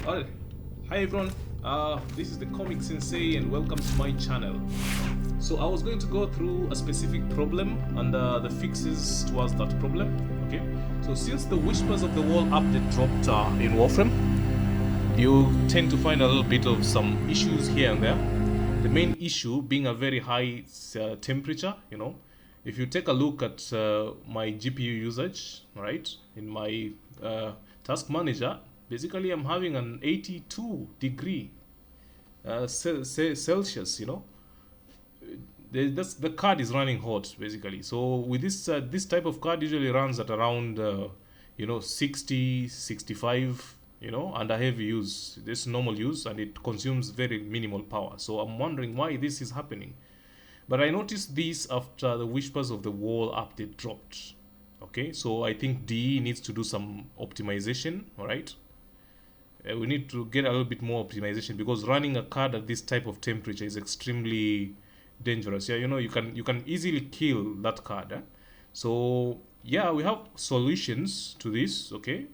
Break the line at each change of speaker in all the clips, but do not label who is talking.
Alright, hi everyone, this is the Comic Sensei and welcome to my channel. So I was going to go through a specific problem and the fixes towards that problem. Okay, so since the Whispers of the Wall update dropped in Warframe, you tend to find a little bit of some issues here and there. The main issue being a very high temperature. If you take a look at my GPU usage, right, in my task manager, basically I'm having an 82 degree Celsius. The card is running hot basically. So with this type of card usually runs at around 60, 65, under heavy use. This normal use, and it consumes very minimal power. So I'm wondering why this is happening. But I noticed this after the Whispers of the Wall update dropped. Okay, so I think DE needs to do some optimization. All right, we need to get a little bit more optimization because running a card at this type of temperature is extremely dangerous. Yeah, you can easily kill that card. So yeah, we have solutions to this. Okay,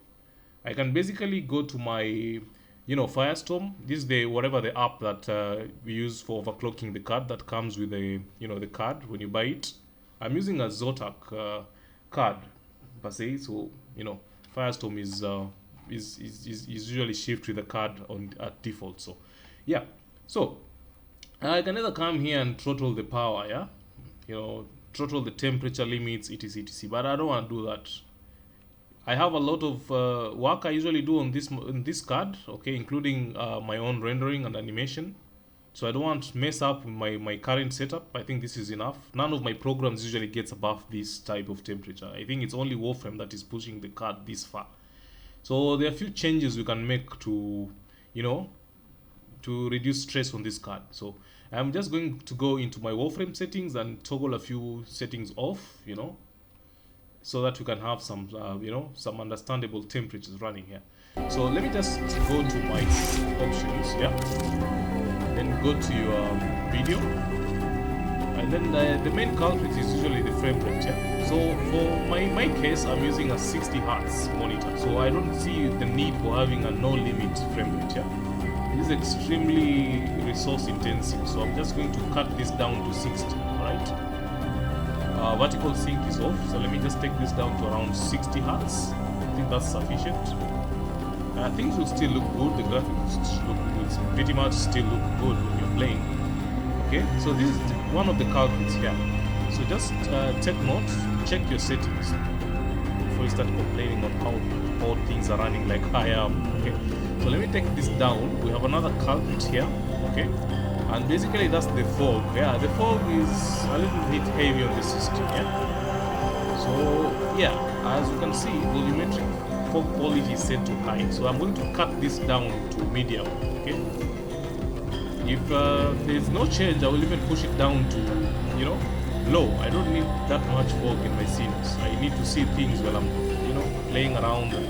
I can basically go to my Firestorm. This is the whatever the app that we use for overclocking the card that comes with the the card when you buy it. I'm using a Zotac card per se, so Firestorm is usually shipped with the card on at default. So yeah, so I can either come here and throttle the power, throttle the temperature limits, etc. But I don't want to do that. I have a lot of work I usually do on this card, okay, including my own rendering and animation. So I don't want to mess up my current setup. I think this is enough. None of my programs usually gets above this type of temperature. I think it's only Warframe that is pushing the card this far. So there are a few changes we can make to reduce stress on this card. So I'm just going to go into my Warframe settings and toggle a few settings off, so that we can have some some understandable temperatures running here. So let me just go to my options, then go to your video, and then the main culprit is usually the frame rate. So for my case, I'm using a 60 Hz monitor, so I don't see the need for having a no limit frame rate. This is extremely resource intensive, so I'm just going to cut this down to 60. All right. Vertical sync is off, so let me just take this down to around 60 Hz. I think that's sufficient. Things will still look good. The graphics will pretty much still look good when you're playing. Okay, so this is one of the culprits here. So just take note, check your settings before you start complaining on how things are running like I am. Okay, so let me take this down. We have another culprit here. Okay. And basically that's the fog. Yeah, the fog is a little bit heavy on the system. So yeah, as you can see, volumetric fog quality is set to high. So I'm going to cut this down to medium. Okay. If there's no change, I will even push it down to low. I don't need that much fog in my scenes. I need to see things while I'm playing around and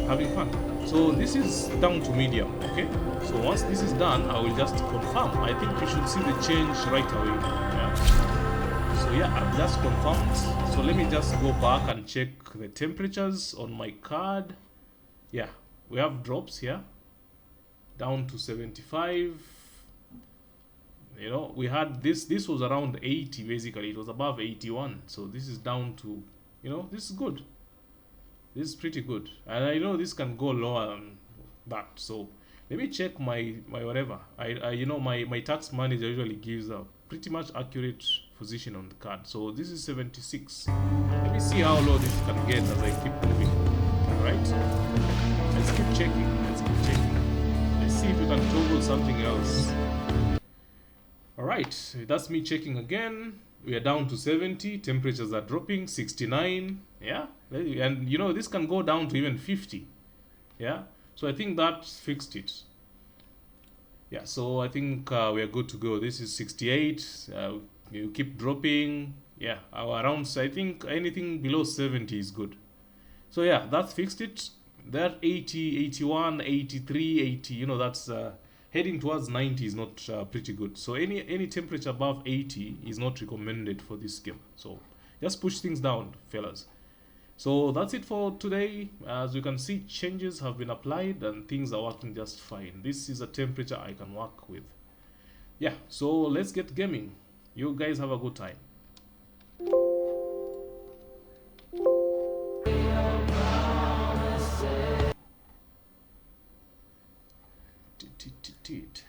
having fun. So this is down to medium. Okay. So once this is done, I will just confirm. I think you should see the change right away. So yeah, I've just confirmed. So let me just go back and check the temperatures on my card. Yeah, we have drops here down to 75. We had this was around 80 basically. It was above 81. So this is down to this is good. This is pretty good, and I know this can go lower than that. So let me check my whatever. My task manager usually gives a pretty much accurate position on the card. So this is 76. Let me see how low this can get as I keep moving. All right. Let's keep checking. Let's see if we can toggle something else. All right. That's me checking again. We are down to 70. Temperatures are dropping. 69. Yeah. And this can go down to even 50. Yeah. So I think that fixed it. Yeah, so I think we are good to go. This is 68. You keep dropping. Yeah, around, I think anything below 70 is good. So yeah, that fixed it. That 80, 81, 83, 80, that's heading towards 90 is not pretty good. So any temperature above 80 is not recommended for this game. So just push things down, fellas. So that's it for today. As you can see, changes have been applied and things are working just fine. This is a temperature I can work with. Yeah, so let's get gaming. You guys have a good time. Tit, tit, tit, tit.